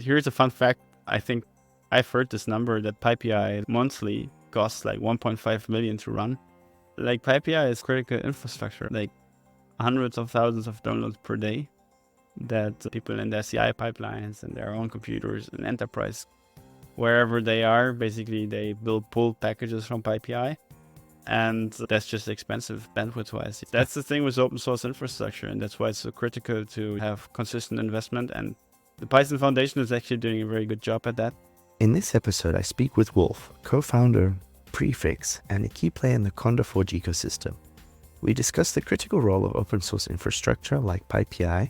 Here's a fun fact. I think I've heard this number that PyPI monthly costs like 1.5 million to run. Like PyPI is critical infrastructure, like hundreds of thousands of downloads per day that people in their CI pipelines and their own computers and enterprise, wherever they are, basically they will pull packages from PyPI. And that's just expensive bandwidth-wise. That's the thing with open source infrastructure, and that's why it's so critical to have consistent investment. And the Python Foundation is actually doing a very good job at that. In this episode, I speak with Wolf, co-founder, Prefix, and a key player in the CondaForge ecosystem. We discuss the critical role of open source infrastructure like PyPI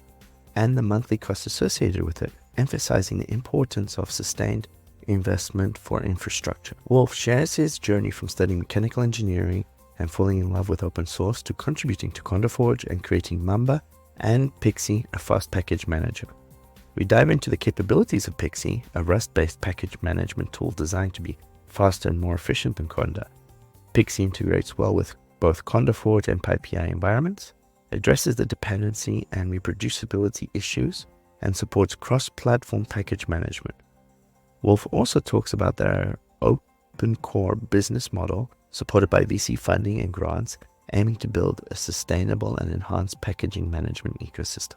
and the monthly costs associated with it, emphasizing the importance of sustained investment for infrastructure. Wolf shares his journey from studying mechanical engineering and falling in love with open source to contributing to CondaForge and creating Mamba and Pixi, a fast package manager. We dive into the capabilities of Pixi, a Rust-based package management tool designed to be faster and more efficient than Conda. Pixi integrates well with both CondaForge and PyPI environments, addresses the dependency and reproducibility issues, and supports cross-platform package management. Wolf also talks about their open core business model, supported by VC funding and grants, aiming to build a sustainable and enhanced packaging management ecosystem.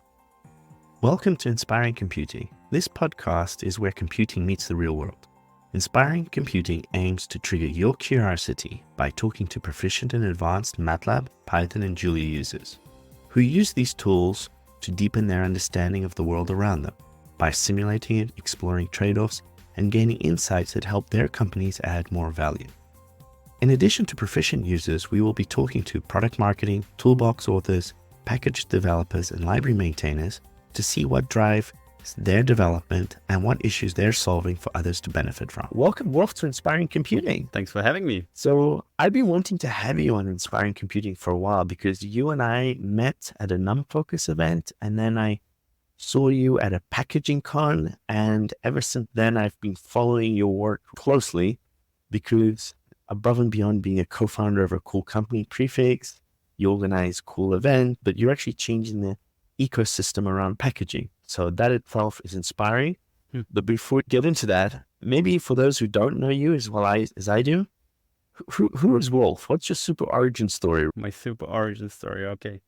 Welcome to Inspiring Computing. This podcast is where computing meets the real world. Inspiring Computing aims to trigger your curiosity by talking to proficient and advanced MATLAB, Python, and Julia users who use these tools to deepen their understanding of the world around them by simulating it, exploring trade-offs, and gaining insights that help their companies add more value. In addition to proficient users, we will be talking to product marketing, toolbox authors, package developers, and library maintainers to see what drives their development and what issues they're solving for others to benefit from. Welcome, Wolf, to Inspiring Computing. Thanks for having me. So I've been wanting to have you on Inspiring Computing for a while because you and I met at a NumFocus event, and then I saw you at a packaging con, and ever since then I've been following your work closely because above and beyond being a co-founder of a cool company, Prefix, you organize cool events, but you're actually changing the ecosystem around packaging. So that itself is inspiring. But before we get into that, maybe for those who don't know you as well as I do, who is Wolf? What's your super origin story? My super origin story, okay.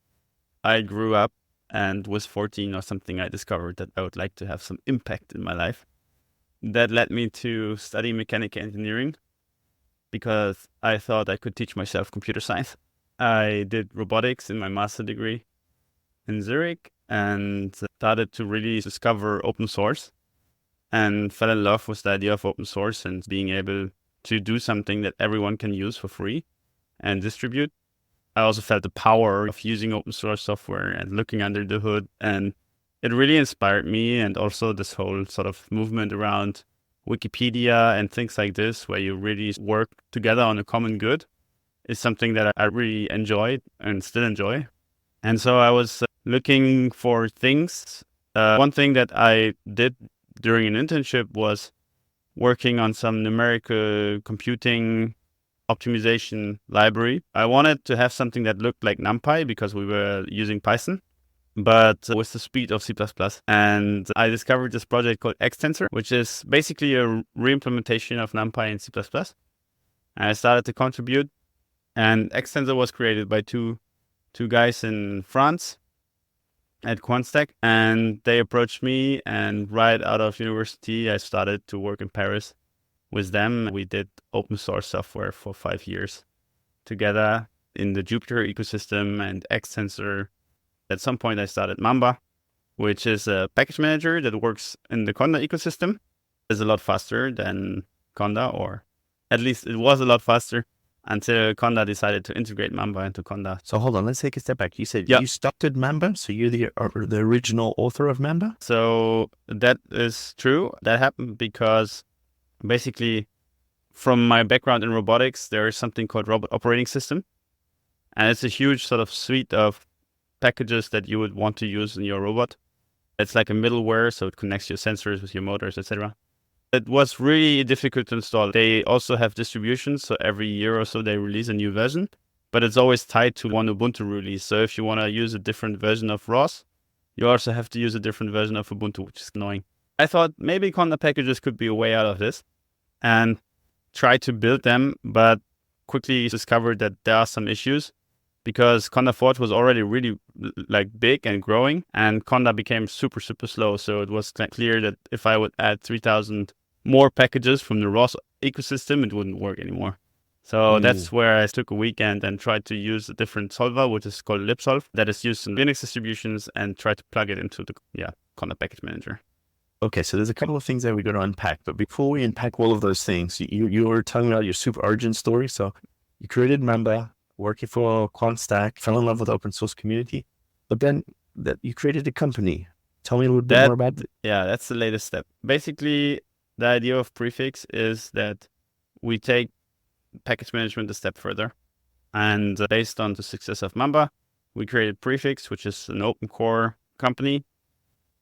I grew up and was 14 or something, I discovered that I would like to have some impact in my life. That led me to study mechanical engineering because I thought I could teach myself computer science. I did robotics in my master degree in Zurich and started to really discover open source and fell in love with the idea of open source and being able to do something that everyone can use for free and distribute. I also felt the power of using open source software and looking under the hood, and it really inspired me. And also this whole sort of movement around Wikipedia and things like this, where you really work together on a common good, is something that I really enjoyed and still enjoy. And so I was looking for things. One thing that I did during an internship was working on some numerical computing optimization library. I wanted to have something that looked like NumPy because we were using Python, but with the speed of C++. And I discovered this project called Xtensor, which is basically a re-implementation of NumPy in C++. And I started to contribute, and Xtensor was created by two guys in France at Quantstack, and they approached me, and right out of university, I started to work in Paris with them. We did open source software for 5 years together in the Jupyter ecosystem and Xtensor. At some point, I started Mamba, which is a package manager that works in the Conda ecosystem. It's a lot faster than Conda, or at least it was a lot faster until Conda decided to integrate Mamba into Conda. So hold on, let's take a step back. You said you started Mamba, so you're the original author of Mamba? So that is true. That happened because basically from my background in robotics, there is something called Robot Operating System. And it's a huge sort of suite of packages that you would want to use in your robot. It's like a middleware, so it connects your sensors with your motors, etc. It was really difficult to install. They also have distributions, so every year or so they release a new version, but it's always tied to one Ubuntu release. So if you want to use a different version of ROS, you also have to use a different version of Ubuntu, which is annoying. I thought maybe Conda packages could be a way out of this, and tried to build them, but quickly discovered that there are some issues because Conda Forge was already really like big and growing, and Conda became super, super slow. So it was clear that if I would add 3,000 more packages from the ROS ecosystem, it wouldn't work anymore. So that's where I took a weekend and tried to use a different solver, which is called libsolve, that is used in Linux distributions, and tried to plug it into the Conda package manager. Okay, so there's a couple of things that we're going to unpack. But before we unpack all of those things, you were telling about your super origin story. So you created Mamba, working for Quantstack, fell in love with open source community, but then that you created a company. Tell me a little bit more about it. Yeah, that's the latest step. Basically, the idea of Prefix is that we take package management a step further. And based on the success of Mamba, we created Prefix, which is an open core company.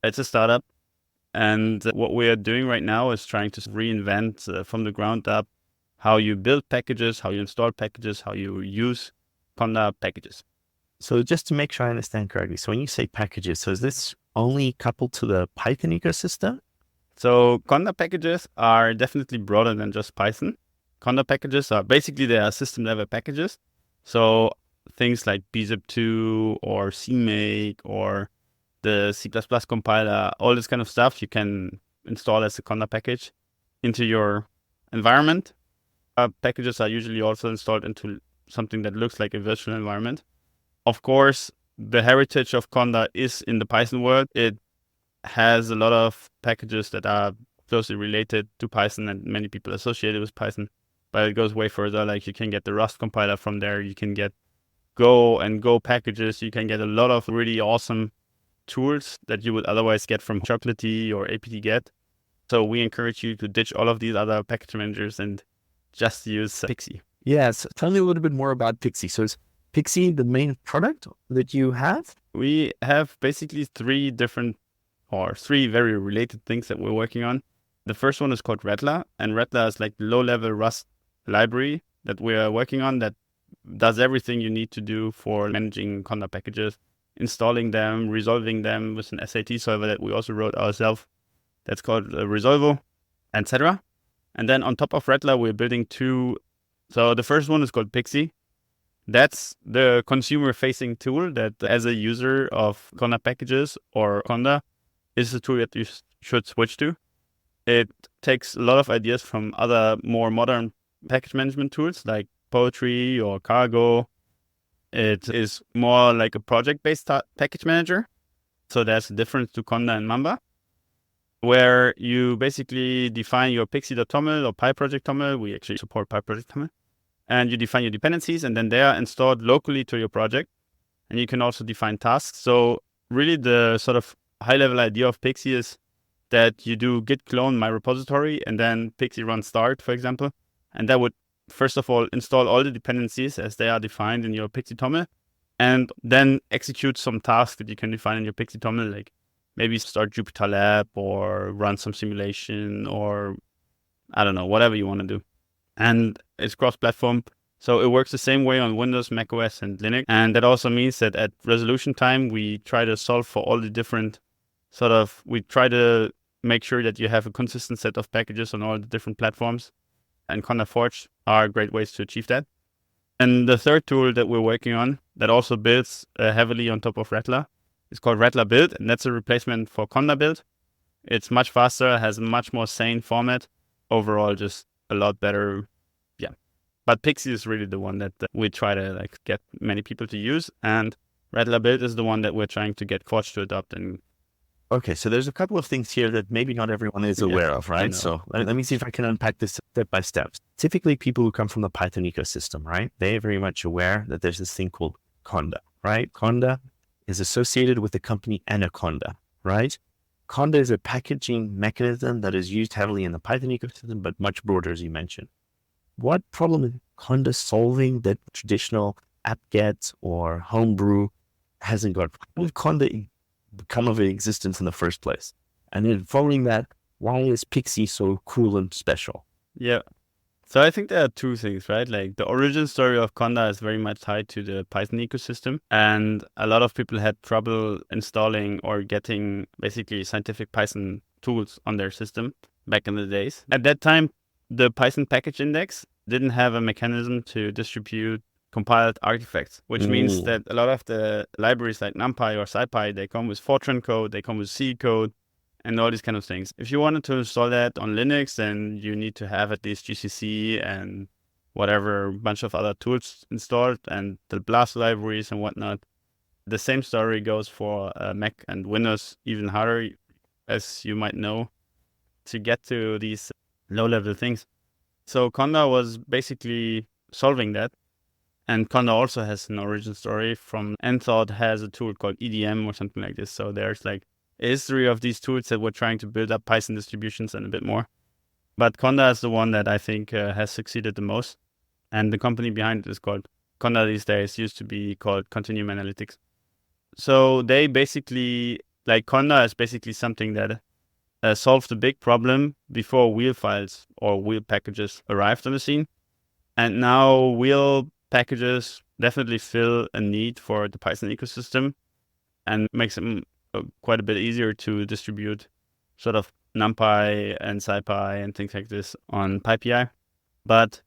It's a startup. And what we are doing right now is trying to reinvent from the ground up how you build packages, how you install packages, how you use Conda packages. So just to make sure I understand correctly, so when you say packages, so is this only coupled to the Python ecosystem? So Conda packages are definitely broader than just Python. Conda packages are basically they are system level packages. So things like bzip2 or CMake or the C++ compiler, all this kind of stuff you can install as a Conda package into your environment. Packages are usually also installed into something that looks like a virtual environment. Of course, the heritage of Conda is in the Python world. It has a lot of packages that are closely related to Python and many people associated with Python, but it goes way further. Like you can get the Rust compiler from there. You can get Go and Go packages. You can get a lot of really awesome tools that you would otherwise get from Chocolatey or apt-get. So we encourage you to ditch all of these other package managers and just use Pixi. Yes. Tell me a little bit more about Pixi. So is Pixi the main product that you have? We have basically three very related things that we're working on. The first one is called Rattler, and Rattler is like the low-level Rust library that we are working on that does everything you need to do for managing Conda packages, installing them, resolving them with an SAT solver that we also wrote ourselves. That's called Resolvo, etc. And then on top of Rattler, we're building two. So the first one is called Pixi. That's the consumer-facing tool that, as a user of Conda packages or Conda, is a tool that you should switch to. It takes a lot of ideas from other more modern package management tools like Poetry or Cargo. It is more like a project-based package manager. So there's a difference to Conda and Mamba, where you basically define your Pixi.toml or PyProject.toml. We actually support PyProject.toml. And you define your dependencies, and then they are installed locally to your project. And you can also define tasks. So really the sort of high-level idea of Pixi is that you do git clone my repository, and then Pixi run start, for example. And that would, first of all, install all the dependencies as they are defined in your Pixi.toml, and then execute some tasks that you can define in your Pixi.toml, like maybe start Jupyter Lab or run some simulation or, I don't know, whatever you want to do. And it's cross-platform, so it works the same way on Windows, macOS, and Linux. And that also means that at resolution time, we try to solve for all the different we try to make sure that you have a consistent set of packages on all the different platforms. And Conda Forge are great ways to achieve that. And the third tool that we're working on that also builds heavily on top of Rattler is called Rattler Build, and that's a replacement for Conda Build. It's much faster, has a much more sane format. Overall, just a lot better. Yeah. But Pixi is really the one that we try to get many people to use, and Rattler Build is the one that we're trying to get Forge to adopt. And okay, so there's a couple of things here that maybe not everyone is aware of, right? So let me see if I can unpack this step by step. Typically, people who come from the Python ecosystem, right? They're very much aware that there's this thing called Conda, right? Conda is associated with the company Anaconda, right? Conda is a packaging mechanism that is used heavily in the Python ecosystem, but much broader, as you mentioned. What problem is Conda solving that traditional apt-get or homebrew hasn't got? How did Conda become of existence in the first place? And then following that, why is Pixi so cool and special? Yeah. So I think there are two things, right? Like the origin story of Conda is very much tied to the Python ecosystem. And a lot of people had trouble installing or getting basically scientific Python tools on their system back in the days. At that time, the Python package index didn't have a mechanism to distribute compiled artifacts, which means that a lot of the libraries like NumPy or SciPy, they come with Fortran code, they come with C code, and all these kind of things. If you wanted to install that on Linux, then you need to have at least GCC and whatever bunch of other tools installed and the BLAS libraries and whatnot. The same story goes for Mac and Windows, even harder, as you might know, to get to these low-level things. So Conda was basically solving that. And Conda also has an origin story from Enthought has a tool called EDM or something like this. So there's like a history of these tools that were trying to build up Python distributions and a bit more. But Conda is the one that I think has succeeded the most. And the company behind it is called Conda these days, used to be called Continuum Analytics. So they basically, like Conda is basically something that solved a big problem before wheel files or wheel packages arrived on the scene. And now wheel packages definitely fill a need for the Python ecosystem and makes them quite a bit easier to distribute sort of NumPy and SciPy and things like this on PyPI. But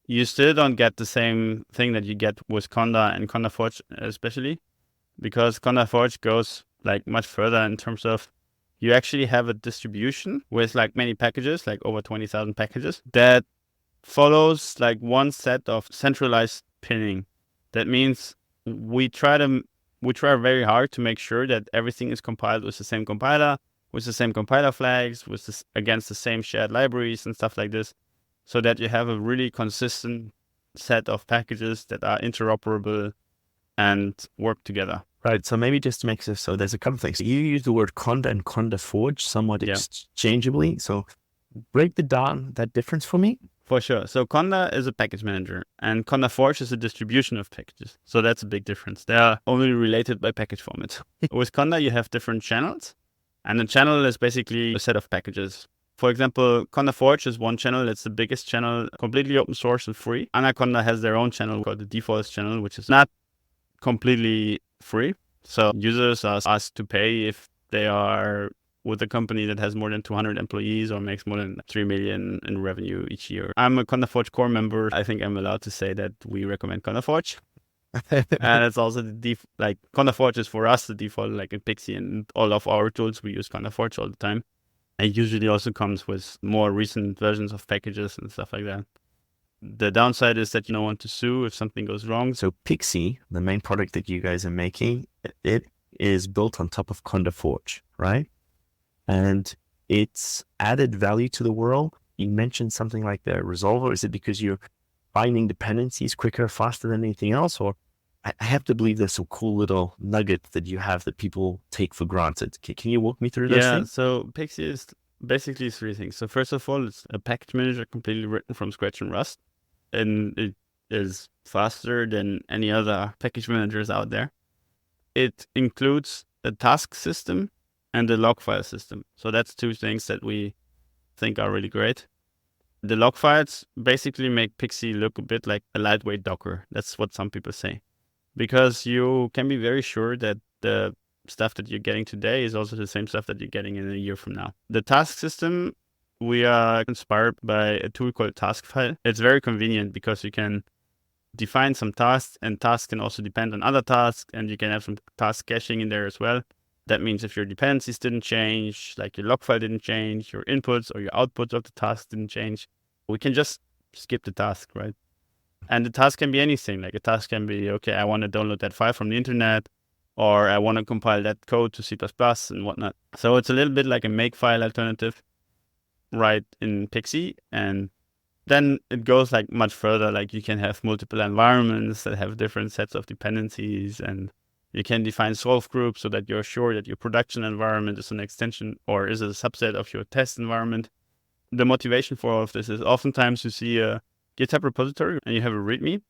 you still don't get the same thing that you get with Conda and Conda Forge especially, because Conda Forge goes like much further in terms of you actually have a distribution with like many packages, like over 20,000 packages, that follows like one set of centralized pinning. That means we try very hard to make sure that everything is compiled with the same compiler, with the same compiler flags, with this, against the same shared libraries and stuff like this, so that you have a really consistent set of packages that are interoperable and work together. Right. So maybe just to make this, so there's a couple of things. You use the word Conda and Conda Forge somewhat exchangeably. So break down that difference for me. For sure. So Conda is a package manager and Conda Forge is a distribution of packages. So that's a big difference. They are only related by package format. With Conda, you have different channels, and a channel is basically a set of packages. For example, Conda Forge is one channel. It's the biggest channel, completely open source and free. Anaconda has their own channel called the defaults channel, which is not completely free. So users are asked to pay if they are with a company that has more than 200 employees or makes more than 3 million in revenue each year. I'm a Conda Forge core member. I think I'm allowed to say that we recommend Conda Forge. And it's also like Conda Forge is for us the default, like in Pixi and all of our tools, we use Conda Forge all the time. It usually also comes with more recent versions of packages and stuff like that. The downside is that you don't want to sue if something goes wrong. So Pixi, the main product that you guys are making, it is built on top of Conda Forge, right? And it's added value to the world. You mentioned something like the resolver. Is it because you're finding dependencies quicker, faster than anything else? Or I have to believe there's some cool little nuggets that you have that people take for granted. Can you walk me through those things? So Pixi is basically three things. So first of all, it's a package manager completely written from scratch in Rust. And it is faster than any other package managers out there. It includes a task system and a log file system. So that's two things that we think are really great. The log files basically make Pixi look a bit like a lightweight Docker. That's what some people say. Because you can be very sure that the stuff that you're getting today is also the same stuff that you're getting in a year from now. The task system, we are inspired by a tool called Taskfile. It's very convenient because you can define some tasks, and tasks can also depend on other tasks, and you can have some task caching in there as well. That means if your dependencies didn't change, like your log file didn't change, your inputs or your outputs of the task didn't change, we can just skip the task, right? And the task can be anything. Like a task can be, okay, I want to download that file from the internet, or I want to compile that code to C++ and whatnot. So it's a little bit like a makefile alternative right in Pixi. And then it goes like much further. Like you can have multiple environments that have different sets of dependencies, and you can define solve groups so that you're sure that your production environment is an extension or is a subset of your test environment. The motivation for all of this is oftentimes you see a GitHub repository and you have a README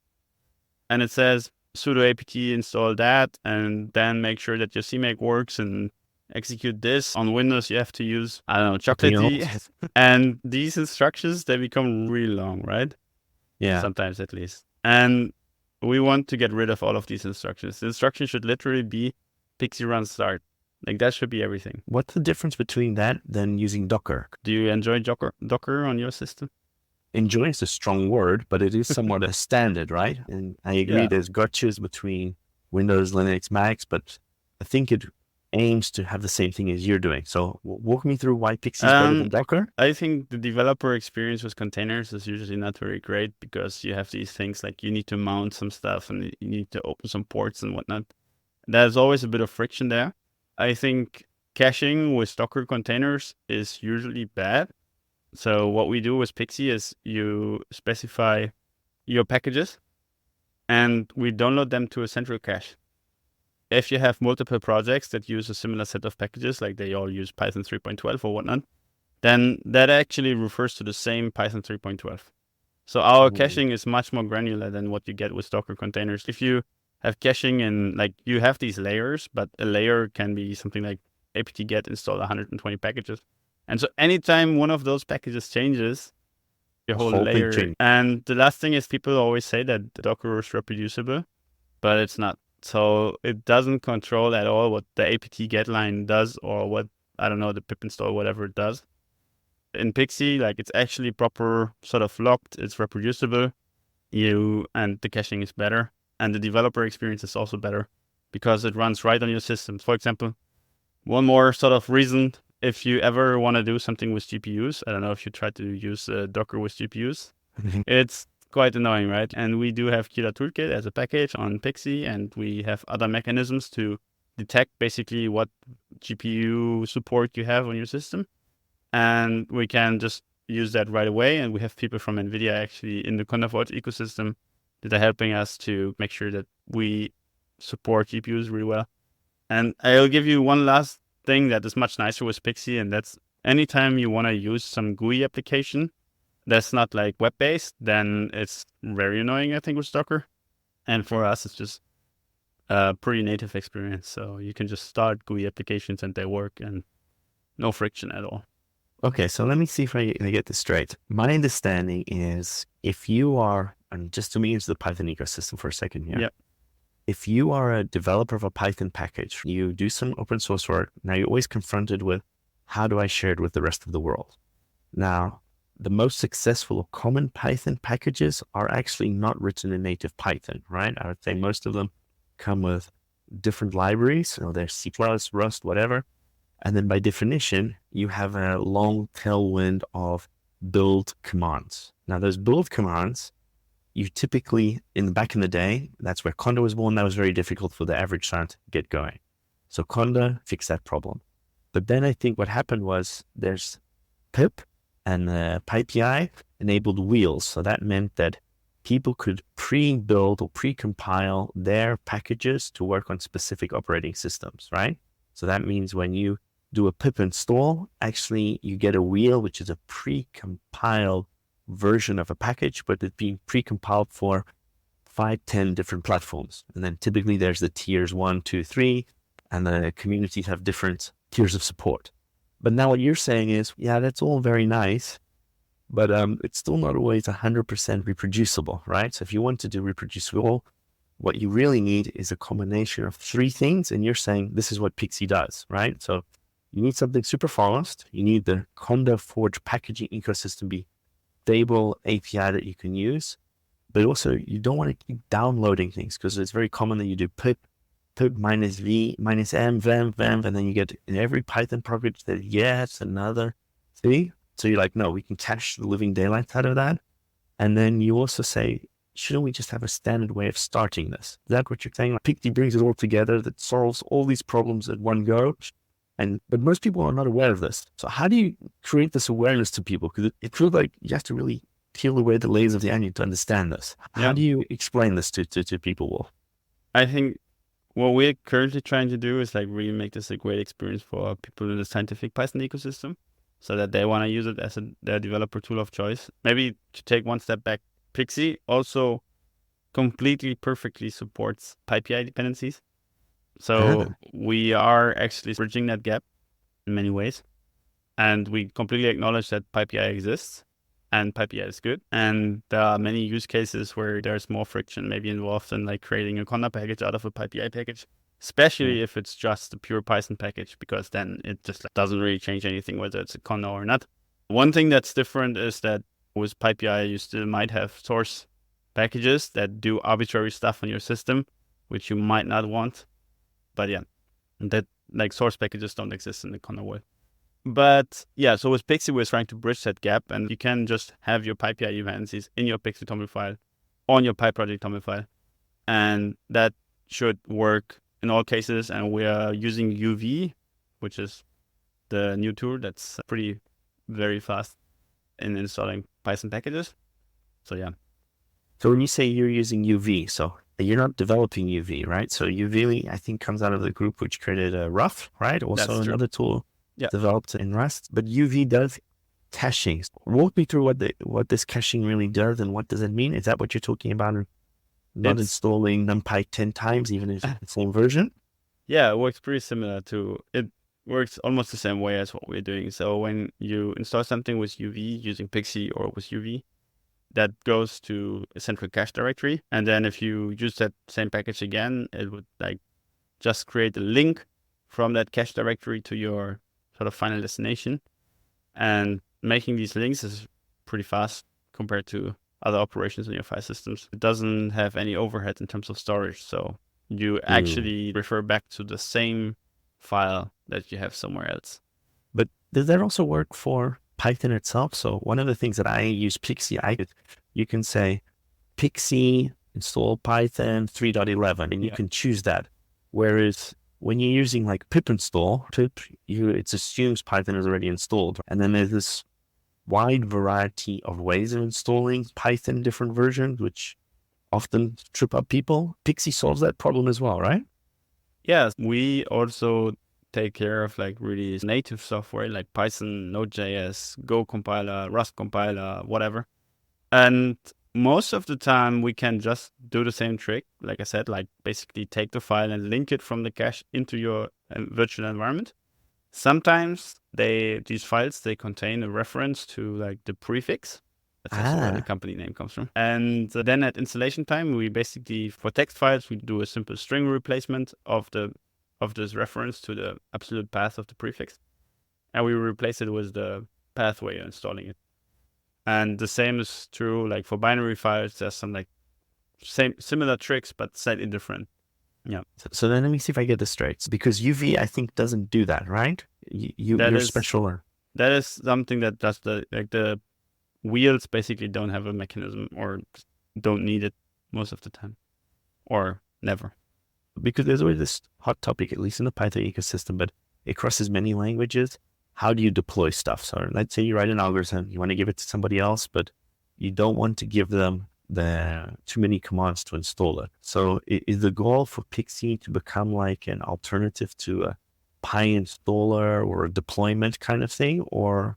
and it says sudo apt install that, and then make sure that your CMake works and execute this. On Windows, you have to use, I don't know, chocolatey. And these instructions, they become really long, right? Yeah. Sometimes at least. And we want to get rid of all of these instructions. The instruction should literally be Pixi run start. Like that should be everything. What's the difference between that than using Docker? Do you enjoy Docker on your system? Enjoy is a strong word, but it is somewhat a standard, right? And I agree Yeah. there's gotchas between Windows, Linux, Macs, but I think it aims to have the same thing as you're doing. So walk me through why Pixie is better than Docker. I think the developer experience with containers is usually not very great because you have these things like you need to mount some stuff and you need to open some ports and whatnot. There's always a bit of friction there. I think caching with Docker containers is usually bad. So what we do with Pixi is you specify your packages and we download them to a central cache. If you have multiple projects that use a similar set of packages, like they all use Python 3.12 or whatnot, then that actually refers to the same Python 3.12. So our caching is much more granular than what you get with Docker containers. If you have caching and like you have these layers, but a layer can be something like apt-get install 120 packages. And so anytime one of those packages changes, your whole layer. And the last thing is people always say that Docker is reproducible, but it's not. So it doesn't control at all what the apt-get line does or what, I don't know, the pip install, whatever it does. In Pixi, like it's actually proper sort of locked, it's reproducible, and the caching is better. And the developer experience is also better because it runs right on your system. For example, one more sort of reason, if you ever want to do something with GPUs, I don't know if you try to use Docker with GPUs, it's quite annoying, right? And we do have Killer Toolkit as a package on Pixi, and we have other mechanisms to detect basically what GPU support you have on your system. And we can just use that right away. And we have people from NVIDIA actually in the CondaForge ecosystem that are helping us to make sure that we support GPUs really well. And I'll give you one last thing that is much nicer with Pixi, and that's anytime you want to use some GUI application that's not like web-based, then it's very annoying, I think, with Docker. And for us, it's just a pretty native experience. So you can just start GUI applications and they work and no friction at all. Okay, so let me see if I get this straight. My understanding is if you are, and just to me into the Python ecosystem for a second here. Yep. If you are a developer of a Python package, you do some open source work, now you're always confronted with, how do I share it with the rest of the world? Now, the most successful or common Python packages are actually not written in native Python, right? I would say most of them come with different libraries, there's C++, Rust, whatever. And then by definition, you have a long tailwind of build commands. Now, those build commands, you typically, back in the day, that's where Conda was born, that was very difficult for the average scientist to get going. So Conda fixed that problem. But then I think what happened was there's pip and PyPI enabled wheels. So that meant that people could pre-build or pre-compile their packages to work on specific operating systems, right? So that means when you do a pip install, actually you get a wheel, which is a pre-compiled version of a package, but it's being pre-compiled for 5-10 different platforms. And then typically there's the tiers 1, 2, 3, and the communities have different tiers of support. But now what you're saying is, yeah, that's all very nice, but it's still not always 100% reproducible, right? So if you want to do reproducible, what you really need is a combination of 3 things. And you're saying this is what Pixi does, right? So you need something super fast. You need the CondaForge packaging ecosystem be stable API that you can use, but also you don't want to keep downloading things because it's very common that you do pip minus v minus m vem, and then you get in every Python project that yes another thing. So you're like, no, we can cache the living daylights out of that. And then you also say, shouldn't we just have a standard way of starting this? Is that what you're saying? Like, Pixi brings it all together that solves all these problems at one go. But most people are not aware of this. So how do you create this awareness to people? Because it feels like you have to really peel away the layers of the onion to understand this. How do you explain this to people, Wolf? I think what we're currently trying to do is like really make this a great experience for people in the scientific Python ecosystem so that they want to use it as their developer tool of choice. Maybe to take one step back, Pixi also completely perfectly supports PyPI dependencies. So we are actually bridging that gap in many ways. And we completely acknowledge that PyPI exists and PyPI is good. And there are many use cases where there's more friction maybe involved in like creating a Conda package out of a PyPI package. especially if it's just a pure Python package, because then it just doesn't really change anything whether it's a conda or not. One thing that's different is that with PyPI, you still might have source packages that do arbitrary stuff on your system, which you might not want. But yeah, that like source packages don't exist in the conda world. But yeah, so with Pixi, we're trying to bridge that gap, and you can just have your PyPI dependencies in your Pixi TOML file, on your PyProject TOML file, and that should work in all cases. And we are using UV, which is the new tool that's very fast in installing Python packages. So yeah. So when you say you're using UV, so you're not developing UV, right? So UV, I think, comes out of the group which created Rough, right? Also another tool developed in Rust. But UV does caching. Walk me through what this caching really does and what does it mean? Is that what you're talking about? Not installing NumPy 10 times, even if it's the same version? Yeah, it works pretty similar to it. Works almost the same way as what we're doing. So when you install something with UV using Pixi or with UV, that goes to a central cache directory. And then if you use that same package again, it would like just create a link from that cache directory to your sort of final destination. And making these links is pretty fast compared to other operations in your file systems. It doesn't have any overhead in terms of storage. So you actually refer back to the same file that you have somewhere else. But does that also work for Python itself? So one of the things that I use Pixi, you can say Pixi install Python 3.11 and you can choose that. Whereas when you're using like pip install, it assumes Python is already installed. And then there's this wide variety of ways of installing Python different versions, which often trip up people. Pixi solves that problem as well, right? Yes, we also take care of like really native software like Python, Node.js, Go compiler, Rust compiler, whatever. And most of the time we can just do the same trick. Like I said, like basically take the file and link it from the cache into your virtual environment. Sometimes these files, they contain a reference to like the prefix. That's also where the company name comes from. And then at installation time, we basically, for text files, we do a simple string replacement of this reference to the absolute path of the prefix. And we replace it with the pathway you're installing it. And the same is true like for binary files. There's some like similar tricks, but slightly different. Yeah. So then let me see if I get this straight. Because UV, I think, doesn't do that, right? You're special. That is something that does the wheels basically don't have a mechanism or don't need it most of the time or never. Because there's always this hot topic, at least in the Python ecosystem, but it crosses many languages. How do you deploy stuff? So let's say you write an algorithm, you want to give it to somebody else, but you don't want to give them too many commands to install it. So is the goal for Pixi to become like an alternative to a PyInstaller or a deployment kind of thing? Or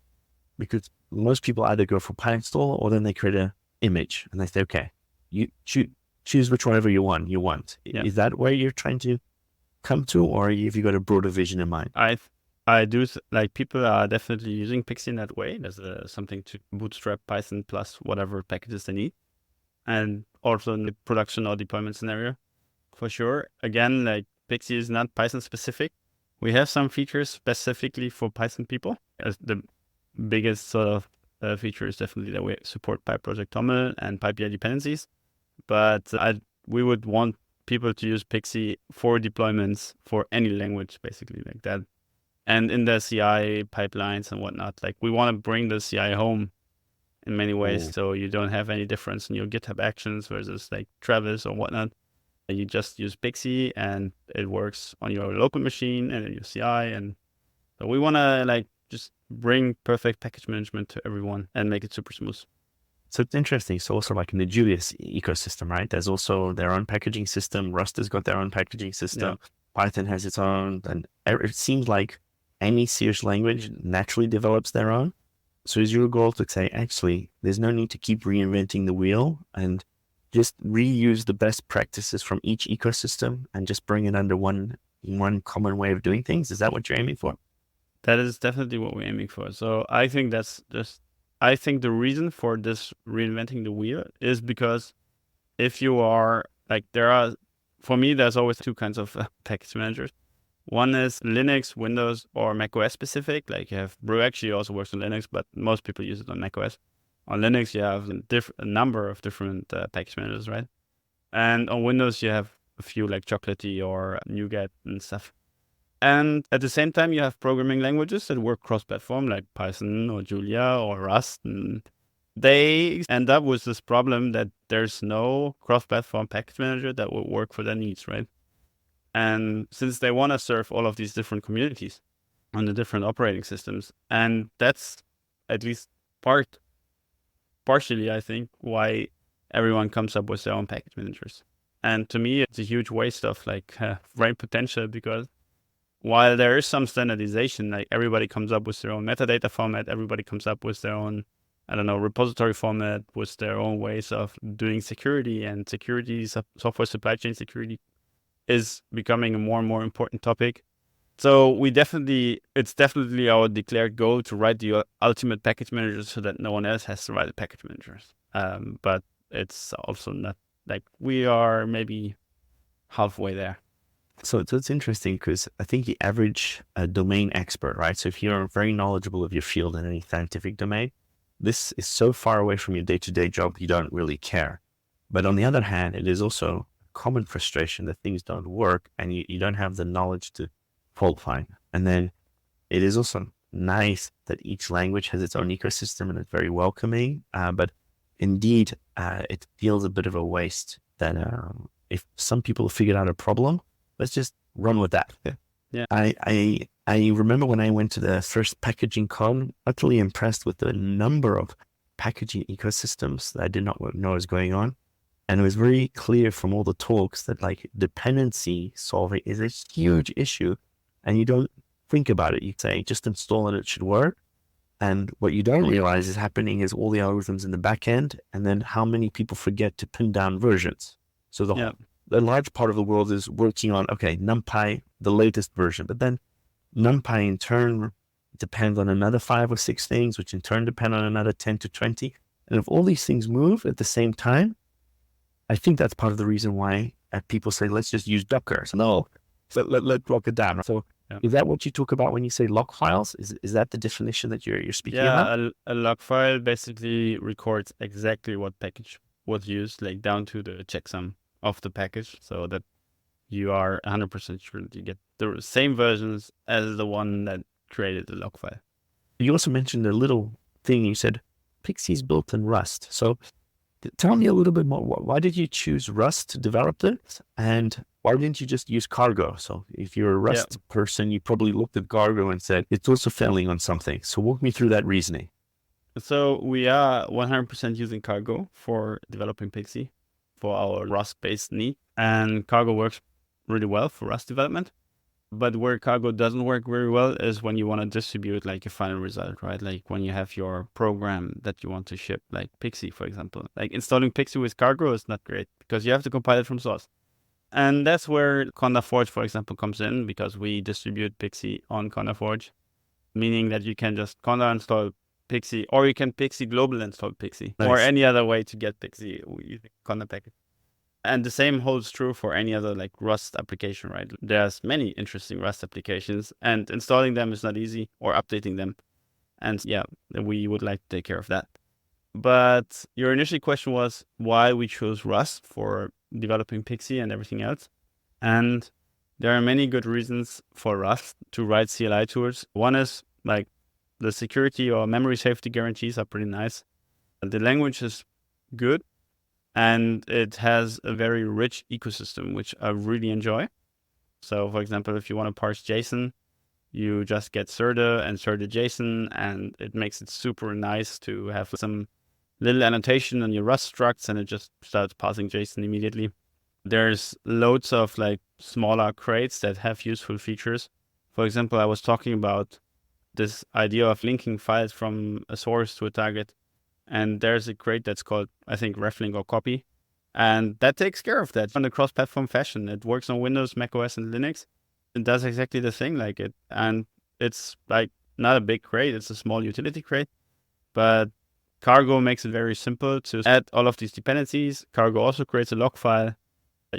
because most people either go for PyInstaller or then they create an image and they say, okay, you choose which whatever you want. Yeah. Is that where you're trying to come to, or have you got a broader vision in mind? I do like people are definitely using Pixi in that way. There's something to bootstrap Python plus whatever packages they need. And also in the production or deployment scenario, for sure. Again, like Pixi is not Python specific. We have some features specifically for Python people. As the biggest sort of feature is definitely that we support PyProject TOML and PyPI dependencies. But we would want people to use Pixi for deployments for any language, basically like that. And in the CI pipelines and whatnot, like we want to bring the CI home in many ways. So you don't have any difference in your GitHub actions versus like Travis or whatnot. You just use Pixi and it works on your local machine and in your CI. And so we want to like just bring perfect package management to everyone and make it super smooth. So it's interesting. So also like in the Julius ecosystem, right? There's also their own packaging system. Rust has got their own packaging system. Yeah. Python has its own. And it seems like any serious language naturally develops their own. So is your goal to say, actually, there's no need to keep reinventing the wheel and just reuse the best practices from each ecosystem and just bring it under one common way of doing things? Is that what you're aiming for? That is definitely what we're aiming for. So I think I think the reason for this reinventing the wheel is because if you are like, there are for me, there's always two kinds of package managers. One is Linux, Windows, or macOS specific. Like you have Brew actually also works on Linux, but most people use it on macOS. On Linux, you have a number of different package managers, right? And on Windows, you have a few like Chocolatey or NuGet and stuff. And at the same time, you have programming languages that work cross-platform, like Python or Julia or Rust. And they end up with this problem that there's no cross-platform package manager that will work for their needs, right? And since they want to serve all of these different communities on the different operating systems, and that's at least partially, I think, why everyone comes up with their own package managers. And to me, it's a huge waste of like brain potential, because while there is some standardization, like everybody comes up with their own metadata format, everybody comes up with their own, I don't know, repository format with their own ways of doing security, and security, software supply chain security is becoming a more and more important topic. So it's definitely our declared goal to write the ultimate package managers so that no one else has to write the package managers. But it's also not like we are maybe halfway there. So it's interesting because I think the average domain expert, right? So if you're very knowledgeable of your field in any scientific domain, this is so far away from your day-to-day job, you don't really care. But on the other hand, it is also a common frustration that things don't work and you don't have the knowledge to fault find. And then it is also nice that each language has its own ecosystem and it's very welcoming. But indeed, it feels a bit of a waste that if some people have figured out a problem, let's just run with that. Yeah. I remember when I went to the first packaging con, utterly impressed with the number of packaging ecosystems that I did not know was going on. And it was very clear from all the talks that like dependency solving is a huge issue, and you don't think about it. You say, just install it, it should work. And what you don't realize is happening is all the algorithms in the back end, and then how many people forget to pin down versions. So the large part of the world is working on, okay, NumPy, the latest version, but then NumPy in turn depends on another 5 or 6 things, which in turn depend on another 10 to 20. And if all these things move at the same time, I think that's part of the reason why people say, let's just use Docker. So no, let's lock it down. So is that what you talk about when you say log files? Is that the definition that you're speaking about? Yeah, a log file basically records exactly what package was used, like down to the checksum of the package, so that you are 100% sure that you get the same versions as the one that created the log file. You also mentioned a little thing. You said Pixi is built in Rust. So tell me a little bit more. Why did you choose Rust to develop it? And why didn't you just use Cargo? So if you're a Rust person, you probably looked at Cargo and said, it's also failing on something. So walk me through that reasoning. So we are 100% using Cargo for developing Pixi for our Rust-based need. And Cargo works really well for Rust development. But where Cargo doesn't work very well is when you want to distribute like a final result, right? Like when you have your program that you want to ship, like Pixi, for example. Like installing Pixi with Cargo is not great because you have to compile it from source. And that's where Conda Forge, for example, comes in, because we distribute Pixi on Conda Forge, meaning that you can just Conda install Pixi, or you can Pixi global install Pixi, or any other way to get Pixi using Conda package. And the same holds true for any other like Rust application, right? There's many interesting Rust applications, and installing them is not easy, or updating them. And yeah, we would like to take care of that. But your initial question was why we chose Rust for developing Pixi and everything else. And there are many good reasons for Rust to write CLI tools. One is like the security or memory safety guarantees are pretty nice. The language is good, and it has a very rich ecosystem, which I really enjoy. So for example, if you want to parse JSON, you just get Serde and Serde JSON, and it makes it super nice to have some little annotation on your Rust structs, and it just starts parsing JSON immediately. There's loads of like smaller crates that have useful features. For example, I was talking about this idea of linking files from a source to a target. And there's a crate that's called, I think, reflink or copy. And that takes care of that in a cross-platform fashion. It works on Windows, macOS, and Linux. It does exactly the thing like it. And it's like not a big crate. It's a small utility crate. But Cargo makes it very simple to add all of these dependencies. Cargo also creates a log file.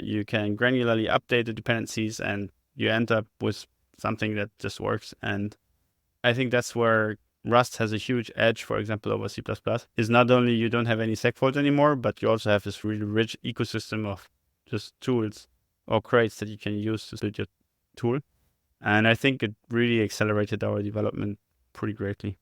You can granularly update the dependencies and you end up with something that just works. And I think that's where Rust has a huge edge, for example, over C++, is not only you don't have any segfaults anymore, but you also have this really rich ecosystem of just tools or crates that you can use to build your tool. And I think it really accelerated our development pretty greatly.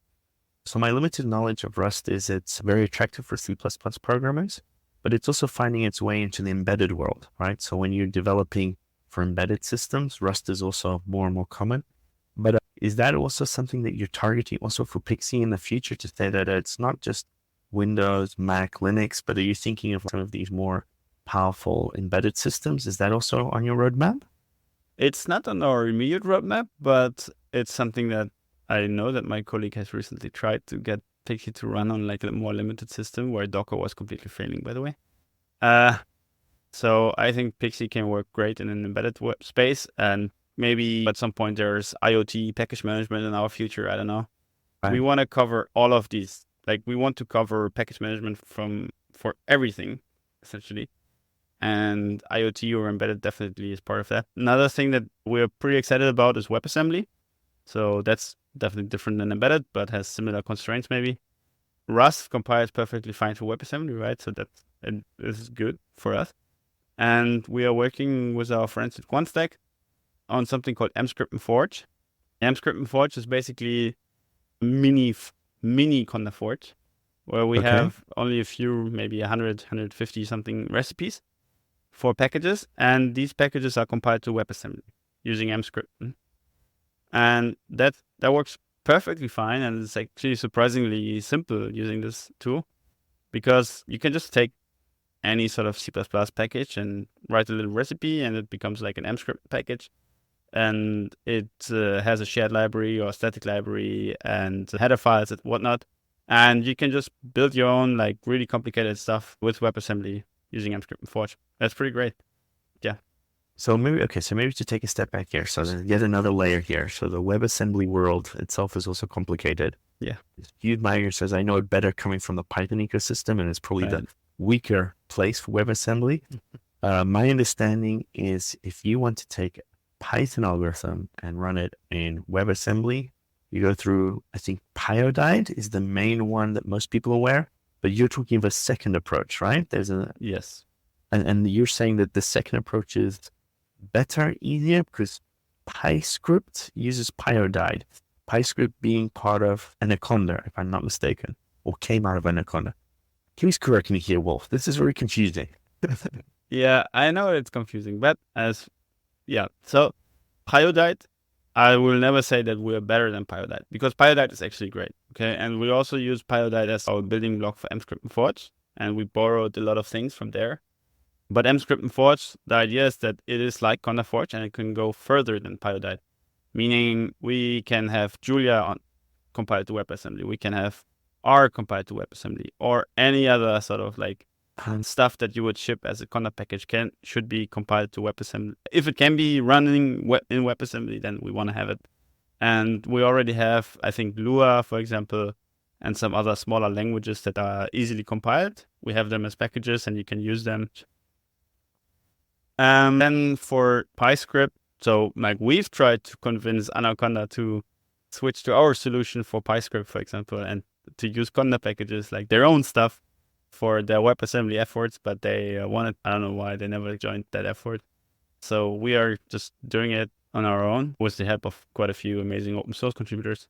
So my limited knowledge of Rust is it's very attractive for C++ programmers, but it's also finding its way into the embedded world, right? So when you're developing for embedded systems, Rust is also more and more common. But is that also something that you're targeting also for Pixi in the future, to say that it's not just Windows, Mac, Linux, but are you thinking of some of these more powerful embedded systems? Is that also on your roadmap? It's not on our immediate roadmap, but it's something that I know that my colleague has recently tried to get Pixi to run on like a more limited system where Docker was completely failing, by the way. So I think Pixi can work great in an embedded web space, and maybe at some point there's IoT package management in our future. I don't know. Right. We want to cover all of these. Like we want to cover package management for everything, essentially. And IoT or embedded definitely is part of that. Another thing that we're pretty excited about is WebAssembly. So that's definitely different than embedded, but has similar constraints maybe. Rust compiles perfectly fine for WebAssembly, right? So that is good for us. And we are working with our friends at QuantStack on something called mscript and Forge. mscript and Forge is basically mini Conda Forge, where we have only a few, maybe 100, 150 something recipes for packages, and these packages are compiled to WebAssembly using mscript. And that works perfectly fine, and it's actually surprisingly simple using this tool, because you can just take any sort of C++ package and write a little recipe, and it becomes like an mscript package. And it has a shared library or a static library and header files and whatnot. And you can just build your own like really complicated stuff with WebAssembly using mscript and Forge. That's pretty great. Yeah. So maybe to take a step back here. So there's yet another layer here. So the WebAssembly world itself is also complicated. Yeah. Hugh Meyer says, I know it better coming from the Python ecosystem, and it's probably the weaker place for WebAssembly. My understanding is if you want to take Python algorithm and run it in WebAssembly, you go through, I think Pyodide is the main one that most people are aware, but you're talking of a second approach, right? Yes. And you're saying that the second approach is better, easier, because PyScript uses Pyodide. PyScript being part of Anaconda, if I'm not mistaken, or came out of Anaconda. Please correct me here, Wolf. This is very confusing. Yeah, I know it's confusing, but so Pyodide, I will never say that we're better than Pyodide, because Pyodide is actually great. Okay, and we also use Pyodide as our building block for mscript and Forge, and we borrowed a lot of things from there. But mscript and Forge, the idea is that it is like Conda Forge, and it can go further than Pyodide, meaning we can have Julia compiled to WebAssembly, we can have R compiled to WebAssembly, or any other sort of like stuff that you would ship as a Conda package should be compiled to WebAssembly. If it can be running in WebAssembly, then we want to have it. And we already have, I think, Lua, for example, and some other smaller languages that are easily compiled. We have them as packages, and you can use them. Then for PyScript, so like we've tried to convince Anaconda to switch to our solution for PyScript, for example, and to use Conda packages, like their own stuff, for their WebAssembly efforts, but they I don't know why they never joined that effort. So we are just doing it on our own with the help of quite a few amazing open source contributors.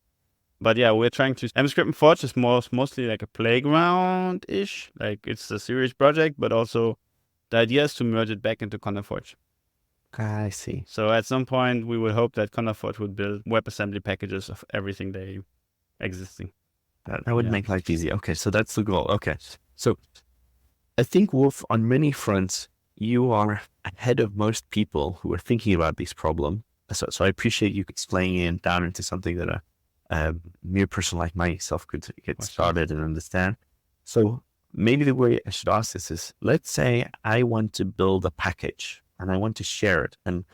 But yeah, we're trying to, mscript and Forge is mostly like a playground-ish, like it's a serious project, but also the idea is to merge it back into Conda Forge. I see. So at some point, we would hope that Conda Forge would build WebAssembly packages of everything they existing. That would make life easy. Okay, so that's the goal. Okay. So I think, Wolf, on many fronts, you are ahead of most people who are thinking about this problem. So I appreciate you explaining it down into something that a mere person like myself could get started and understand. So maybe the way I should ask this is, let's say I want to build a package and I want to share it, and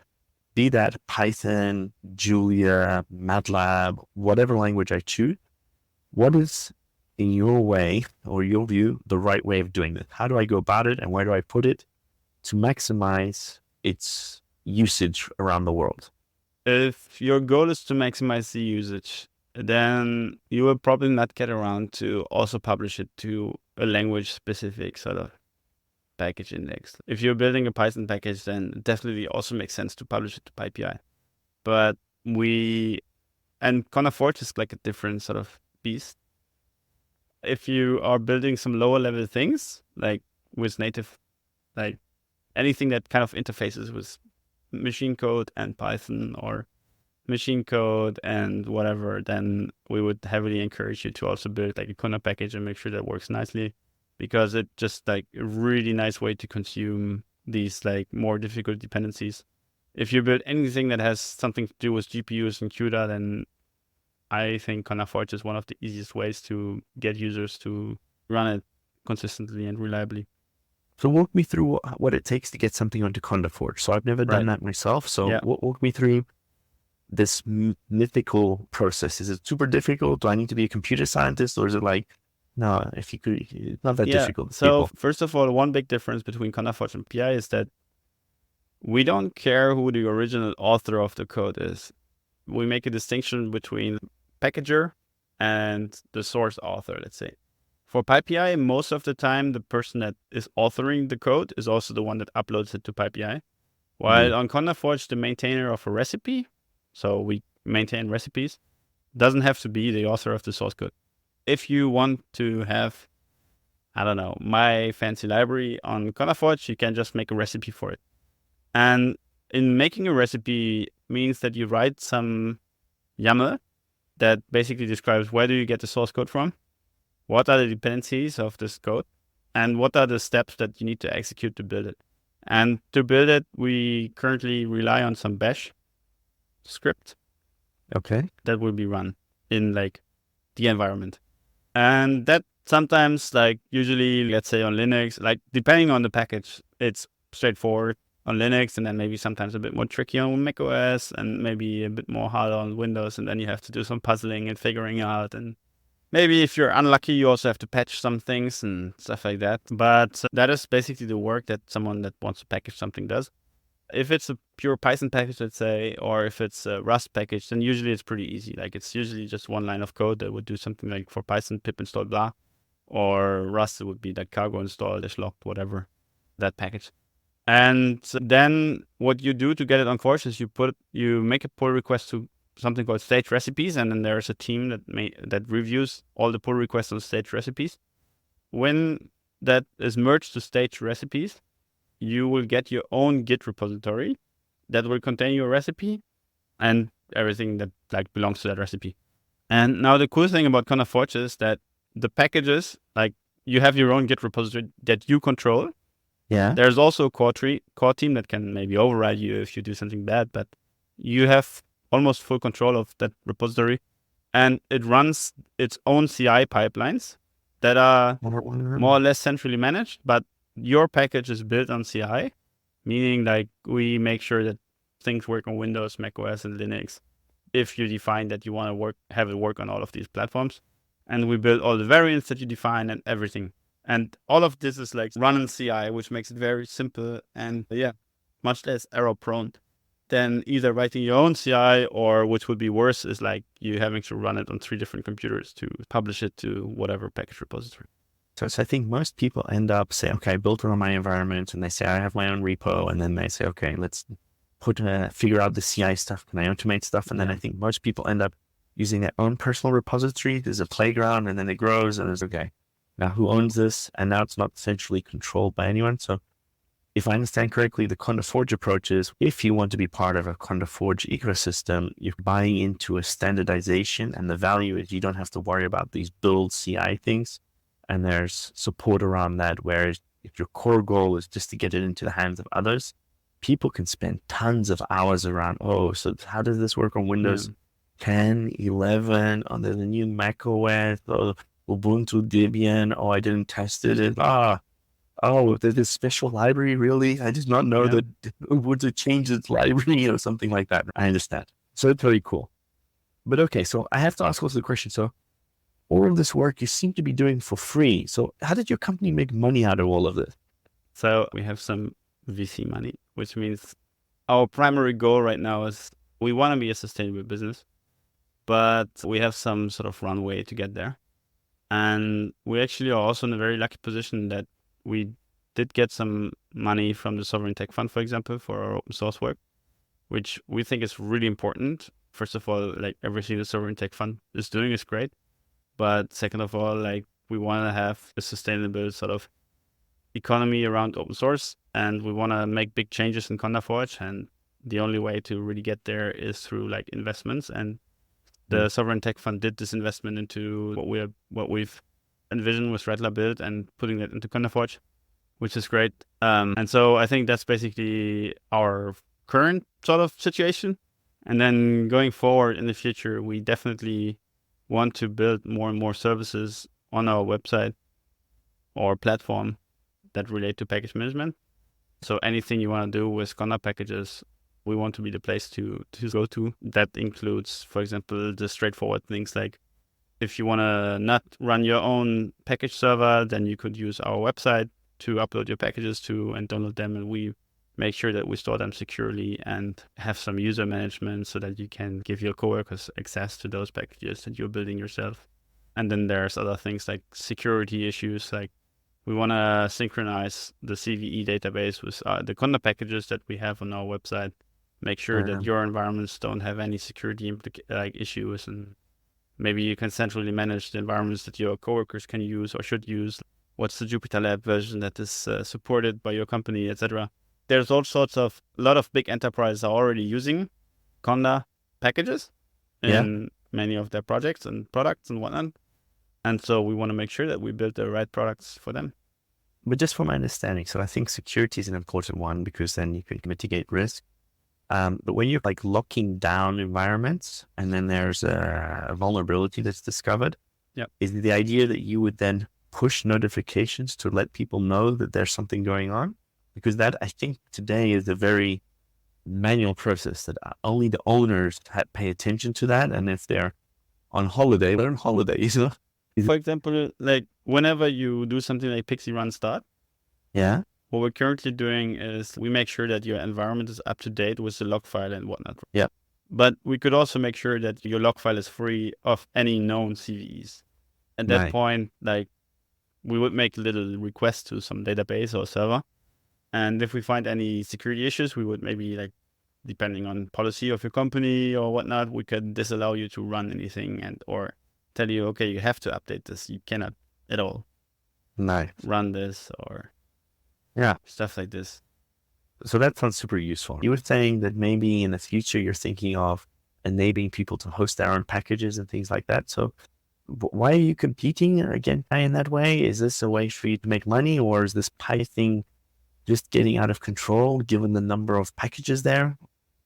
be that Python, Julia, MATLAB, whatever language I choose. What is, in your way or your view, the right way of doing this? How do I go about it, and where do I put it to maximize its usage around the world? If your goal is to maximize the usage, then you will probably not get around to also publish it to a language specific sort of package index. If you're building a Python package, then it definitely also makes sense to publish it to PyPI. But Forge is like a different sort of beast. If you are building some lower level things, like with native, like anything that kind of interfaces with machine code and Python or machine code and whatever, then we would heavily encourage you to also build like a Conda package and make sure that works nicely, because it's just like a really nice way to consume these like more difficult dependencies. If you build anything that has something to do with GPUs and CUDA, then I think Conda Forge is one of the easiest ways to get users to run it consistently and reliably. So walk me through what it takes to get something onto Conda Forge. So I've never done that myself. So Yeah. walk me through this mythical process. Is it super difficult? Do I need to be a computer scientist, or is it like, no, if you could, it's not that difficult? So first of all, one big difference between Conda Forge and PI is that we don't care who the original author of the code is. We make a distinction between packager and the source author, let's say. For PyPI, most of the time, the person that is authoring the code is also the one that uploads it to PyPI. While on Conda Forge, the maintainer of a recipe, so we maintain recipes, doesn't have to be the author of the source code. If you want to have, I don't know, my fancy library on Conda Forge, you can just make a recipe for it. And in making a recipe means that you write some YAML that basically describes where do you get the source code from, what are the dependencies of this code, and what are the steps that you need to execute to build it. And to build it, we currently rely on some bash script. Okay. That will be run in like the environment. And that sometimes, like usually, let's say on Linux, like depending on the package, it's straightforward on Linux, and then maybe sometimes a bit more tricky on macOS, and maybe a bit more hard on Windows, and then you have to do some puzzling and figuring out. And maybe if you're unlucky, you also have to patch some things and stuff like that. But that is basically the work that someone that wants to package something does. If it's a pure Python package, let's say, or if it's a Rust package, then usually it's pretty easy. Like it's usually just one line of code that would do something like for Python, pip install blah, or Rust, it would be like cargo install -locked, whatever, that package. And then what you do to get it on Forge is you make a pull request to something called stage recipes, and then there's a team that reviews all the pull requests on stage recipes. When that is merged to stage recipes, you will get your own Git repository that will contain your recipe and everything that like belongs to that recipe. And now the cool thing about Conda Forge is that the packages, like you have your own Git repository that you control. Yeah. There's also a core team that can maybe override you if you do something bad, but you have almost full control of that repository, and it runs its own CI pipelines that are more or less centrally managed, but your package is built on CI, meaning like we make sure that things work on Windows, macOS, and Linux if you define that you want to have it work on all of these platforms. And we build all the variants that you define and everything. And all of this is like run in CI, which makes it very simple and much less error prone than either writing your own CI, or which would be worse is like you having to run it on 3 different computers to publish it to whatever package repository. So I think most people end up saying, okay, I built it on my environment, and they say, I have my own repo. And then they say, okay, let's figure out the CI stuff. Can I automate stuff? And then I think most people end up using their own personal repository. There's a playground, and then it grows, and it's okay. Now, who owns this? And now it's not centrally controlled by anyone. So if I understand correctly, the Conda Forge approach is if you want to be part of a Conda Forge ecosystem, you're buying into a standardization, and the value is you don't have to worry about these build CI things. And there's support around that. Whereas if your core goal is just to get it into the hands of others, people can spend tons of hours around, so how does this work on Windows 10, 11, on the new Mac OS, or Ubuntu Debian? I didn't test it. There's this special library, really? I did not know that Ubuntu changed its library or something like that. I understand. So it's very cool. But okay, so I have to ask also the question. So all of this work you seem to be doing for free. So how did your company make money out of all of this? So we have some VC money, which means our primary goal right now is we want to be a sustainable business, but we have some sort of runway to get there. And we actually are also in a very lucky position that we did get some money from the Sovereign Tech Fund, for example, for our open source work, which we think is really important. First of all, like everything the Sovereign Tech Fund is doing is great. But second of all, like we want to have a sustainable sort of economy around open source, and we want to make big changes in CondaForge. And the only way to really get there is through like investments. And the Sovereign Tech Fund did this investment into what we've envisioned with Rattler build and putting that into CondaForge, which is great. And so I think that's basically our current sort of situation. And then going forward in the future, we definitely want to build more and more services on our website or platform that relate to package management. So anything you want to do with Conda packages, we want to be the place to go to. That includes, for example, the straightforward things like if you want to not run your own package server, then you could use our website to upload your packages to and download them. And we make sure that we store them securely and have some user management so that you can give your coworkers access to those packages that you're building yourself. And then there's other things like security issues, like we want to synchronize the CVE database with the Conda packages that we have on our website. Make sure that your environments don't have any security issues, and maybe you can centrally manage the environments that your coworkers can use or should use. What's the Jupyter Lab version that is supported by your company, etc. There's all sorts of, a lot of big enterprises are already using Conda packages in many of their projects and products and whatnot. And so we want to make sure that we build the right products for them. But just from my understanding, so I think security is an important one because then you can mitigate risk. But when you're like locking down environments and then there's a vulnerability that's discovered, is the idea that you would then push notifications to let people know that there's something going on? Because that, I think today is a very manual process that only the owners pay attention to that. And if they're on holiday, they're on holiday, you know? For example, like whenever you do something like Pixi run start, what we're currently doing is we make sure that your environment is up to date with the log file and whatnot. But we could also make sure that your log file is free of any known CVEs. At that point, like we would make a little request to some database or server. And if we find any security issues, we would maybe, like, depending on policy of your company or whatnot, we could disallow you to run anything and or tell you, okay, you have to update this. You cannot at all run this or stuff like this. So that sounds super useful. You were saying that maybe in the future you're thinking of enabling people to host their own packages and things like that. So why are you competing against Pi in that way? Is this a way for you to make money, or is this Pi thing just getting out of control given the number of packages there?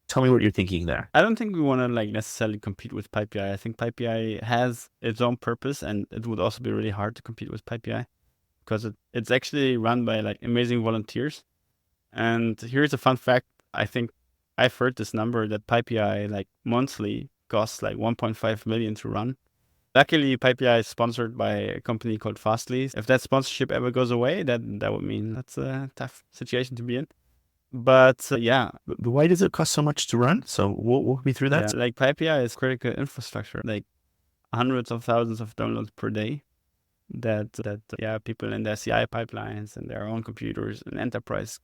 Tell me what you're thinking there. I don't think we want to like necessarily compete with PyPI. I think PyPI has its own purpose, and it would also be really hard to compete with PyPI because it's actually run by like amazing volunteers. And here's a fun fact. I think I've heard this number that PyPI like monthly costs like 1.5 million to run. Luckily, PyPI is sponsored by a company called Fastly. If that sponsorship ever goes away, that would mean that's a tough situation to be in. But But why does it cost so much to run? So walk me through that. Like PyPI is critical infrastructure, like hundreds of thousands of downloads per day. That people in their CI pipelines and their own computers and enterprise,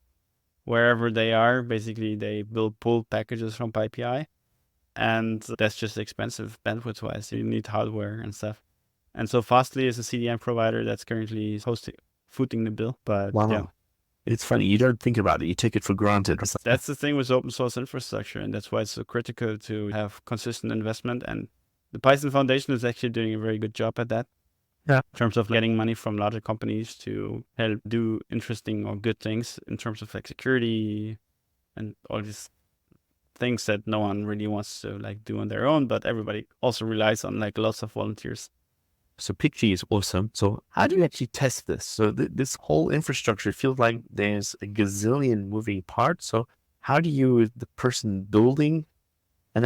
wherever they are, basically they will pull packages from PyPI. And that's just expensive bandwidth-wise. You need hardware and stuff. And so Fastly is a CDN provider that's currently footing the bill. But it's funny. You don't think about it. You take it for granted. That's the thing with open source infrastructure. And that's why it's so critical to have consistent investment. And the Python Foundation is actually doing a very good job at that. In terms of getting money from larger companies to help do interesting or good things in terms of like security and all these things that no one really wants to like do on their own, but everybody also relies on like lots of volunteers. So Pixi is awesome. So how do you actually test this? So this whole infrastructure feels like there's a gazillion moving parts. So how do you, the person building, and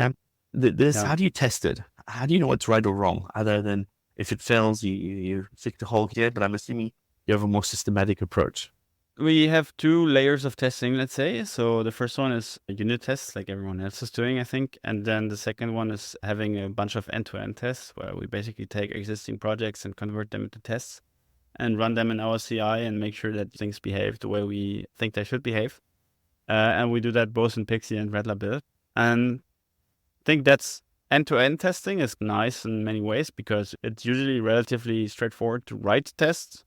how do you test it? How do you know what's right or wrong? Other than if it fails, you fix the whole kit, but I'm assuming you have a more systematic approach. We have two layers of testing, let's say. So the first one is unit tests, like everyone else is doing, I think. And then the second one is having a bunch of end-to-end tests, where we basically take existing projects and convert them into tests and run them in our CI and make sure that things behave the way we think they should behave. And we do that both in Pixi and Rattler build. And I think that's end-to-end testing is nice in many ways because it's usually relatively straightforward to write tests.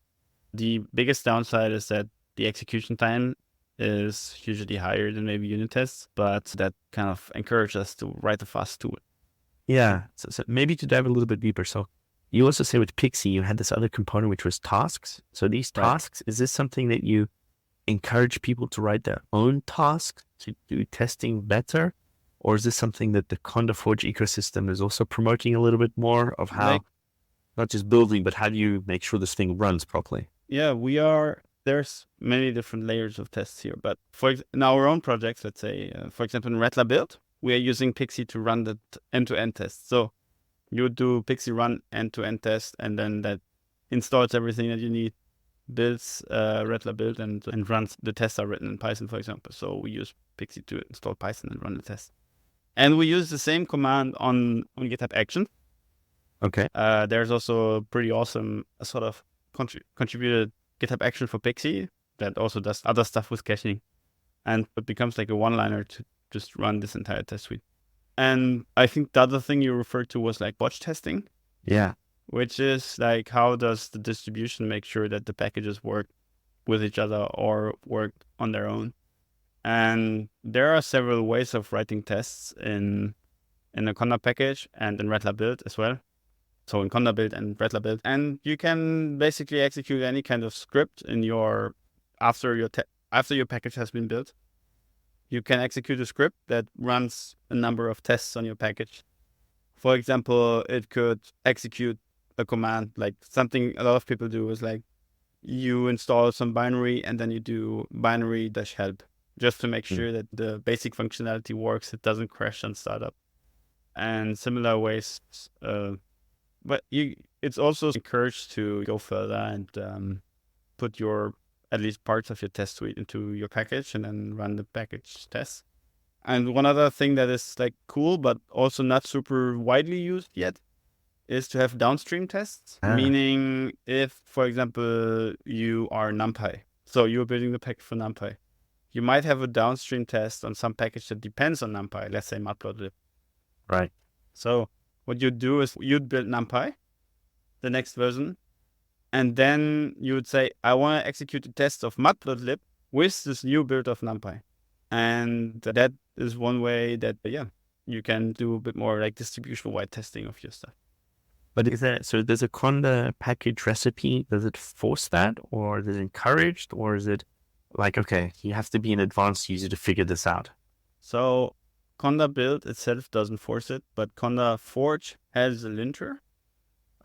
The biggest downside is that the execution time is usually higher than maybe unit tests, but that kind of encourages us to write a fast tool. Yeah. So maybe to dive a little bit deeper. So you also say with Pixi, you had this other component, which was tasks. So these tasks, is this something that you encourage people to write their own tasks to do testing better? Or is this something that the Conda Forge ecosystem is also promoting a little bit more of how, not just building, but how do you make sure this thing runs properly? Yeah, there's many different layers of tests here, but in our own projects, let's say, for example, in Rattler build, we are using Pixi to run the end-to-end test. So you do Pixi run end-to-end test, and then that installs everything that you need, builds Rattler build, and runs. The tests are written in Python, for example. So we use Pixi to install Python and run the test. And we use the same command on GitHub Action. Okay. There's also a pretty awesome sort of contributed GitHub Action for Pixi that also does other stuff with caching. And it becomes like a one-liner to just run this entire test suite. And I think the other thing you referred to was like watch testing. Yeah. Which is like, how does the distribution make sure that the packages work with each other or work on their own? And there are several ways of writing tests in the Conda package and in Rattler build as well. So in Conda build and Rattler build. And you can basically execute any kind of script in after your package has been built. You can execute a script that runs a number of tests on your package. For example, it could execute a command, like something a lot of people do is like you install some binary and then you do binary-help just to make sure that the basic functionality works. It doesn't crash on startup. And similar ways, but it's also encouraged to go further and put at least parts of your test suite into your package and then run the package tests. And one other thing that is like cool, but also not super widely used yet, is to have downstream tests. Meaning if, for example, you are NumPy, so you're building the package for NumPy, you might have a downstream test on some package that depends on NumPy, let's say matplotlib. Right. So what you do is you'd build NumPy, the next version, and then you would say, I want to execute a test of matplotlib with this new build of NumPy. And that is one way that, you can do a bit more like distribution-wide testing of your stuff. But so there's a Conda package recipe, does it force that, or is it encouraged, or is it like, okay, you have to be an advanced user to figure this out? So Conda build itself doesn't force it, but Conda Forge has a linter.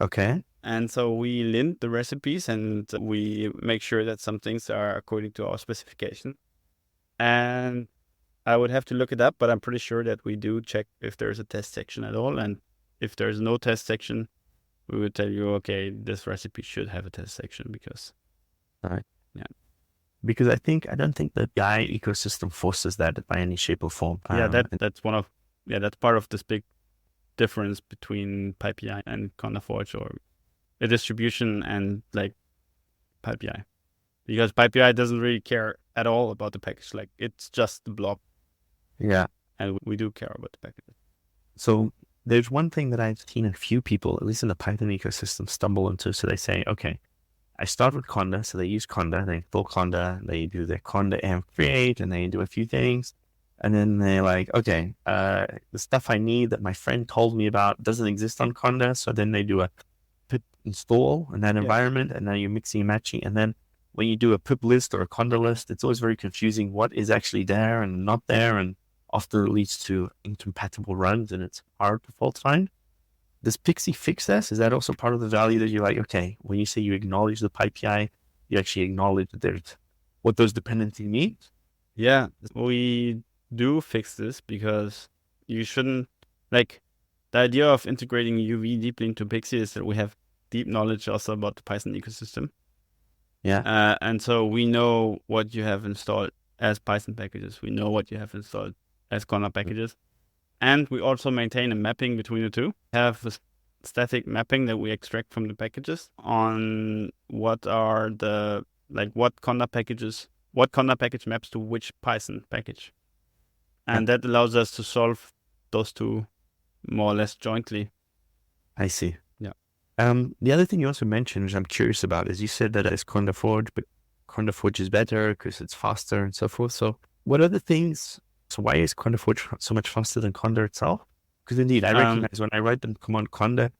Okay. And so we lint the recipes and we make sure that some things are according to our specification. And I would have to look it up, but I'm pretty sure that we do check if there's a test section at all. And if there's no test section, we would tell you, okay, this recipe should have a test section because. All right. Yeah. Because I don't think the AI ecosystem forces that by any shape or form. Yeah, that's part of this big difference between PyPI and Conda Forge, or a distribution and like PyPI. Because PyPI doesn't really care at all about the package. Like it's just the blob. Yeah. And we do care about the package. So there's one thing that I've seen a few people, at least in the Python ecosystem, stumble into. So they say, okay, I start with Conda. So they use Conda, they install Conda, they do their Conda amp create, and they do a few things. And then they're like, okay, the stuff I need that my friend told me about doesn't exist on Conda. So then they do a pip install in that environment, and now you're mixing and matching. And then when you do a pip list or a Conda list, it's always very confusing what is actually there and not there, and often leads to incompatible runs, and it's hard to fault find. Does Pixi fix this? Is that also part of the value that you're like, okay, when you say you acknowledge the PyPI, you actually acknowledge that there's what those dependencies mean? Yeah, we do fix this because you shouldn't, like, the idea of integrating UV deeply into Pixi is that we have deep knowledge also about the Python ecosystem. Yeah. And so we know what you have installed as Python packages. We know what you have installed as Conda packages. And we also maintain a mapping between the two. Have a static mapping that we extract from the packages on what are the, what Conda package maps to which Python package. And that allows us to solve those two more or less jointly. I see. Yeah. The other thing you also mentioned, which I'm curious about, is you said that it's Conda Forge, but Conda Forge is better because it's faster and so forth. So what are the things? So why is Conda Forge so much faster than Conda itself? Because indeed, I recognize when I write the command Conda,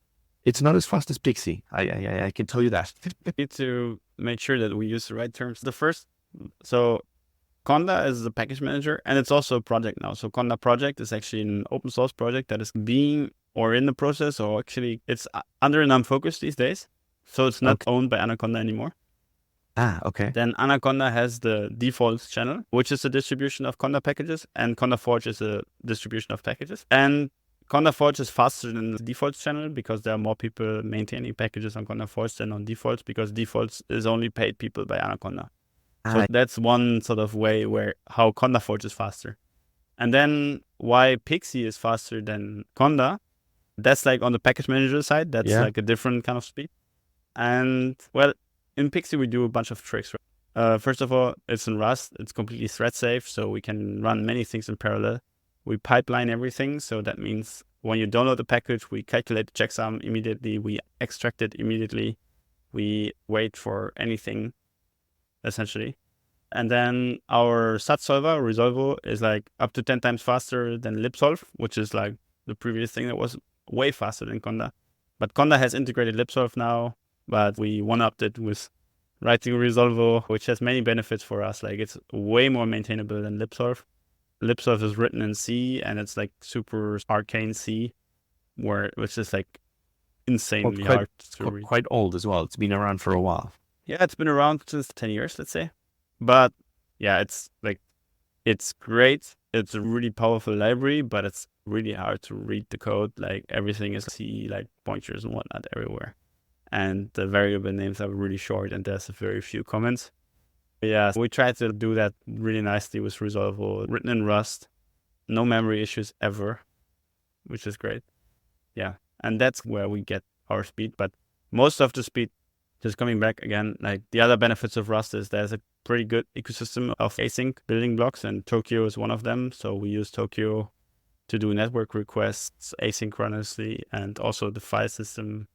it's not as fast as Pixi. I can tell you that. We need to make sure that we use the right terms. So Conda is the package manager, and it's also a project now. So Conda project is actually an open source project that is being or in the process, or actually it's under an Unfocus these days. So it's not owned by Anaconda anymore. Okay. Then Anaconda has the defaults channel, which is a distribution of Conda packages, and Conda Forge is a distribution of packages. And Conda Forge is faster than the defaults channel because there are more people maintaining packages on Conda Forge than on defaults, because defaults is only paid people by Anaconda. So that's one sort of way how Conda Forge is faster. And then why Pixi is faster than Conda, that's like on the package manager side, that's like a different kind of speed. And well, in Pixi we do a bunch of tricks. First of all, it's in Rust, it's completely thread safe, so we can run many things in parallel. We pipeline everything, so that means when you download the package, we calculate the checksum immediately, we extract it immediately, we wait for anything, essentially. And then our SAT solver, Resolvo, is like up to 10 times faster than libsolve, which is like the previous thing that was way faster than Conda. But Conda has integrated libsolve now, but we one-upped it with writing Resolvo, which has many benefits for us. Like it's way more maintainable than libsolve. Libsolve is written in C, and it's like super arcane C, which is like insanely hard to read. Quite old as well. It's been around for a while. Yeah, it's been around since 10 years, let's say. But yeah, it's great. It's a really powerful library, but it's really hard to read the code. Like everything is C, like pointers and whatnot everywhere. And the variable names are really short, and there's very few comments. But yeah, we try to do that really nicely with Resolvo, written in Rust. No memory issues ever, which is great. Yeah, and that's where we get our speed. But most of the speed, just coming back again, like the other benefits of Rust is there's a pretty good ecosystem of async building blocks, and Tokyo is one of them. So we use Tokyo to do network requests asynchronously, and also the file system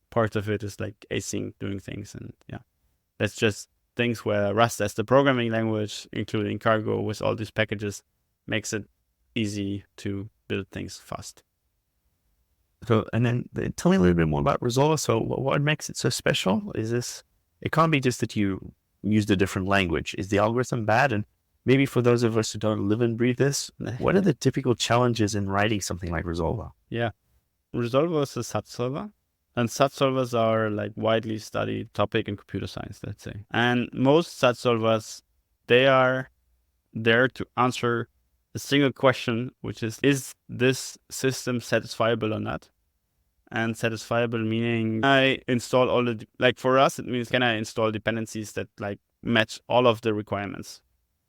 part of it is like async doing things. And yeah, that's just things where Rust as the programming language, including Cargo with all these packages, makes it easy to build things fast. So, and then tell me a little bit more about Resolve. So what makes it so special? It can't be just that you used a different language. Is the algorithm bad? And maybe for those of us who don't live and breathe this, what are the typical challenges in writing something like Resolve? Yeah. Resolve is a SAT solver. And SAT solvers are like widely studied topic in computer science, let's say. And most SAT solvers, they are there to answer a single question, which is this system satisfiable or not? And satisfiable meaning I install all the, like for us, it means can I install dependencies that like match all of the requirements?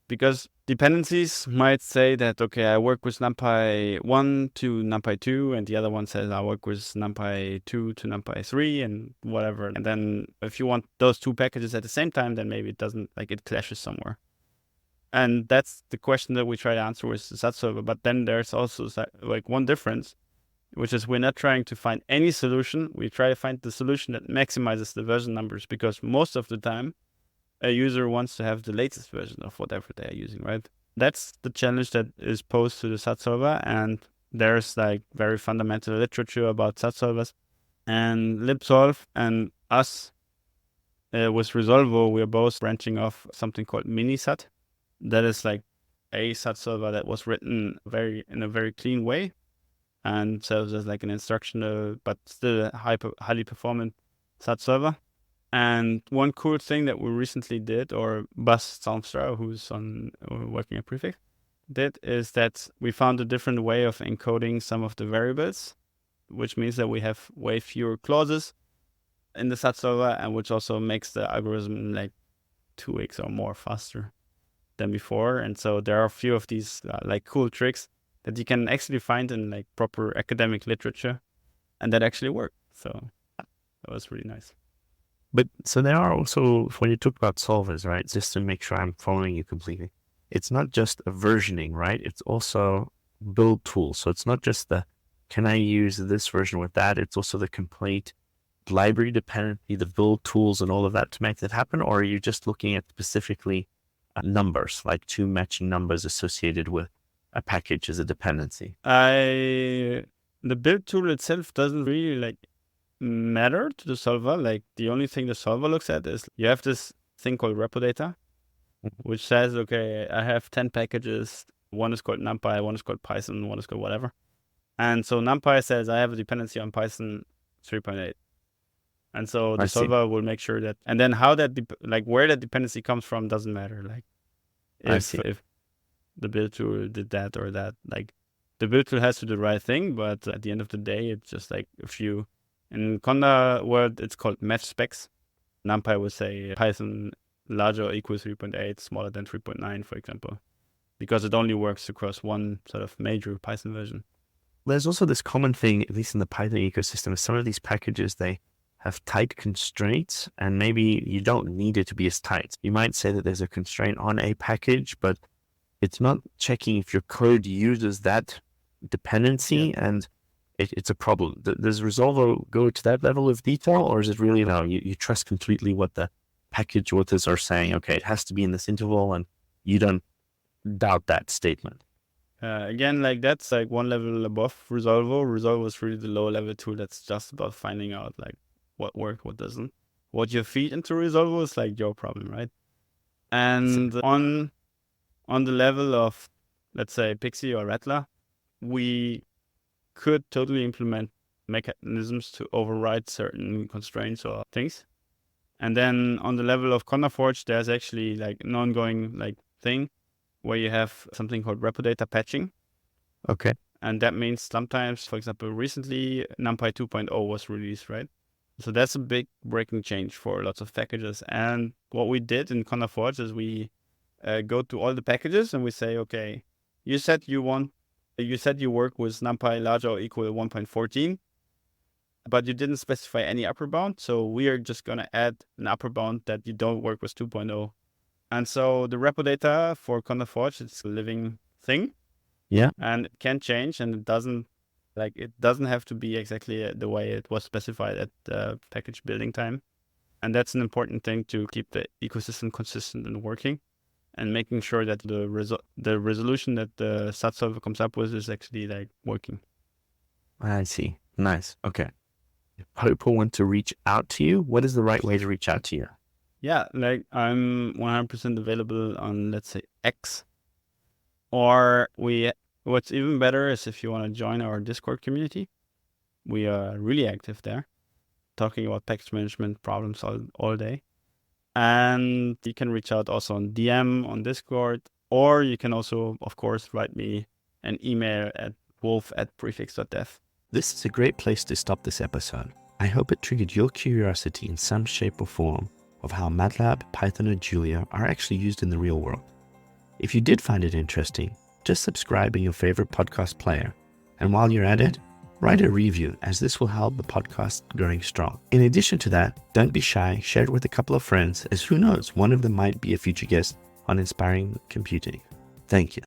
Because dependencies might say that, okay, I work with NumPy 1 to NumPy 2, and the other one says I work with NumPy 2 to NumPy 3 and whatever. And then if you want those two packages at the same time, then maybe it doesn't, like it clashes somewhere. And that's the question that we try to answer with the SAT solver. But then there's also like one difference, which is we're not trying to find any solution. We try to find the solution that maximizes the version numbers, because most of the time a user wants to have the latest version of whatever they are using, right? That's the challenge that is posed to the SAT solver. And there's like very fundamental literature about SAT solvers. And libsolve and us with Resolvo, we're both branching off something called minisat. That is like a SAT solver that was written in a very clean way, and serves as like an instructional but still highly performant SAT solver. And one cool thing that we recently did, or Bas Salmstra, who's working at Prefix, did, is that we found a different way of encoding some of the variables, which means that we have way fewer clauses in the SAT solver, and which also makes the algorithm like 2x or more faster than before. And so there are a few of these like cool tricks that you can actually find in like proper academic literature, and that actually work. So that was really nice. But so there are also, when you talk about solvers, right, just to make sure I'm following you completely, it's not just a versioning, right? It's also build tools. So it's not just the, can I use this version with that? It's also the complete library dependency, the build tools and all of that to make that happen? Or are you just looking at specifically numbers, like two matching numbers associated with a package as a dependency? The build tool itself doesn't really like matter to the solver. Like the only thing the solver looks at is you have this thing called repo data, which says, okay, I have 10 packages. One is called NumPy, one is called Python, one is called whatever. And so NumPy says I have a dependency on Python 3.8. And so the solver will make sure that, and then how that, where that dependency comes from doesn't matter. Like if the build tool did that or that, like the build tool has to do the right thing, but at the end of the day, it's just like a few. In Conda world, it's called match specs. NumPy would say Python larger or equal 3.8, smaller than 3.9, for example, because it only works across one sort of major Python version. There's also this common thing, at least in the Python ecosystem, is some of these packages, they have tight constraints, and maybe you don't need it to be as tight. You might say that there's a constraint on a package, but it's not checking if your code uses that dependency, and it's a problem. Does Resolver go to that level of detail, or is it really, no, you trust completely what the package authors are saying? Okay, it has to be in this interval, and you don't doubt that statement. Again, like that's like one level above Resolver. Resolver is really the low level tool that's just about finding out like what works, what doesn't. What you feed into Resolver is like your problem, right? And on the level of, let's say, Pixi or Rattler, we could totally implement mechanisms to override certain constraints or things. And then on the level of CondaForge, there's actually like an ongoing like thing where you have something called repo data patching. Okay. And that means sometimes, for example, recently NumPy 2.0 was released, right? So that's a big breaking change for lots of packages. And what we did in CondaForge is we go to all the packages and we say, okay, you said you work with NumPy larger or equal to 1.14, but you didn't specify any upper bound. So we are just going to add an upper bound that you don't work with 2.0. And so the repo data for CondaForge, it's a living thing. Yeah. And it can change, and it doesn't have to be exactly the way it was specified at the package building time. And that's an important thing to keep the ecosystem consistent and working, and making sure that the resolution that the SAT solver comes up with is actually like working. I see. Nice. Okay. If people want to reach out to you, what is the right way to reach out to you? Yeah, like I'm 100% available on, let's say, X. Or what's even better is if you want to join our Discord community. We are really active there, talking about package management problems all day. And you can reach out also on DM on Discord, or you can also, of course, write me an email at wolf@prefix.dev. This is a great place to stop this episode. I hope it triggered your curiosity in some shape or form of how MATLAB, Python, and Julia are actually used in the real world. If you did find it interesting, just subscribe in your favorite podcast player. And while you're at it, write a review, as this will help the podcast growing strong. In addition to that, don't be shy, share it with a couple of friends, as who knows, one of them might be a future guest on Inspiring Computing. Thank you.